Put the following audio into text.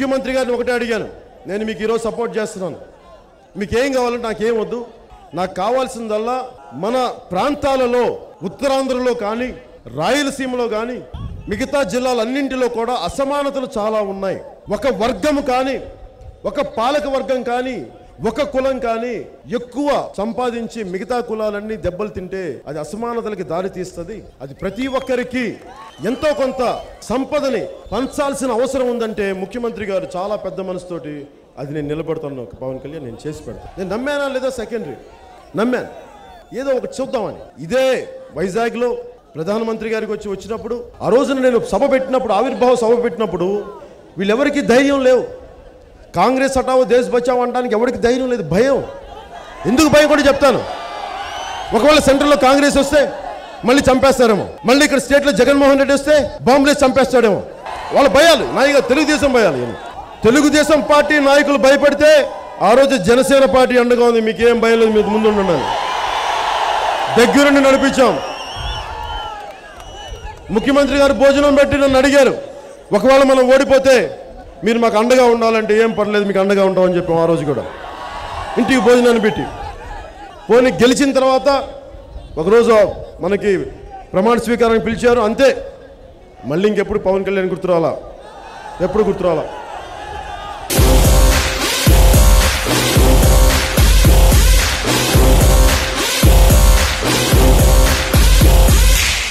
ముఖ్యమంత్రి గారిని ఒకటే అడిగాను, నేను మీకు ఈరోజు సపోర్ట్ చేస్తున్నాను, మీకేం కావాలంటే నాకేం వద్దు, నాకు కావాల్సిందల్లా మన ప్రాంతాలలో ఉత్తరాంధ్రలో కానీ రాయలసీమలో కానీ మిగతా జిల్లాలన్నింటిలో కూడా అసమానతలు చాలా ఉన్నాయి. ఒక వర్గము కానీ ఒక పాలక వర్గం కానీ ఒక కులం కానీ ఎక్కువ సంపాదించి మిగతా కులాలన్నీ దెబ్బలు తింటే అది అసమానతలకి దారి తీస్తుంది. అది ప్రతి ఒక్కరికి ఎంతో కొంత సంపదని పంచాల్సిన అవసరం ఉందంటే ముఖ్యమంత్రి గారు చాలా పెద్ద మనసుతోటి అది నేను నిలబడుతున్నాను. పవన్ కళ్యాణ్ నేను చేసి పెడతాను. నేను నమ్మానా లేదా సెకండరీ, నమ్మాను. ఏదో ఒకటి చూద్దామని ఇదే వైజాగ్లో ప్రధానమంత్రి గారికి వచ్చినప్పుడు ఆ రోజున నేను సభ పెట్టినప్పుడు, ఆవిర్భావ సభ పెట్టినప్పుడు వీళ్ళెవరికి ధైర్యం లేవు. కాంగ్రెస్ హటావో దేశ్ బచావో అనడానికి ఎవరికి ధైర్యం లేదు, భయం. ఎందుకు భయం కూడా చెప్తాను. ఒకవేళ సెంట్రల్లో కాంగ్రెస్ వస్తే మళ్ళీ చంపేస్తారేమో, మళ్ళీ ఇక్కడ స్టేట్లో జగన్మోహన్ రెడ్డి వస్తే బాంబులేసి చంపేస్తాడేమో. వాళ్ళ భయాలు నాయకులు, తెలుగుదేశం భయాలు. తెలుగుదేశం పార్టీ నాయకులు భయపడితే ఆ రోజు జనసేన పార్టీ అండగా ఉంది. మీకేం భయం లేదు, మీకు ముందు ఉండండి. దగ్గరుండి నడిపించాం. ముఖ్యమంత్రి గారు భోజనం పెట్టి నన్ను అడిగారు, ఒకవేళ మనం ఓడిపోతే మీరు మాకు అండగా ఉండాలంటే ఏం పర్లేదు, మీకు అండగా ఉంటామని చెప్పాం. ఆ రోజు కూడా ఇంటికి భోజనాన్ని పెట్టి పోనీ గెలిచిన తర్వాత ఒకరోజు మనకి ప్రమాణ స్వీకారానికి పిలిచారు, అంతే. మళ్ళీ ఇంకెప్పుడు పవన్ కళ్యాణ్ గుర్తురాలా, ఎప్పుడు గుర్తురాలా.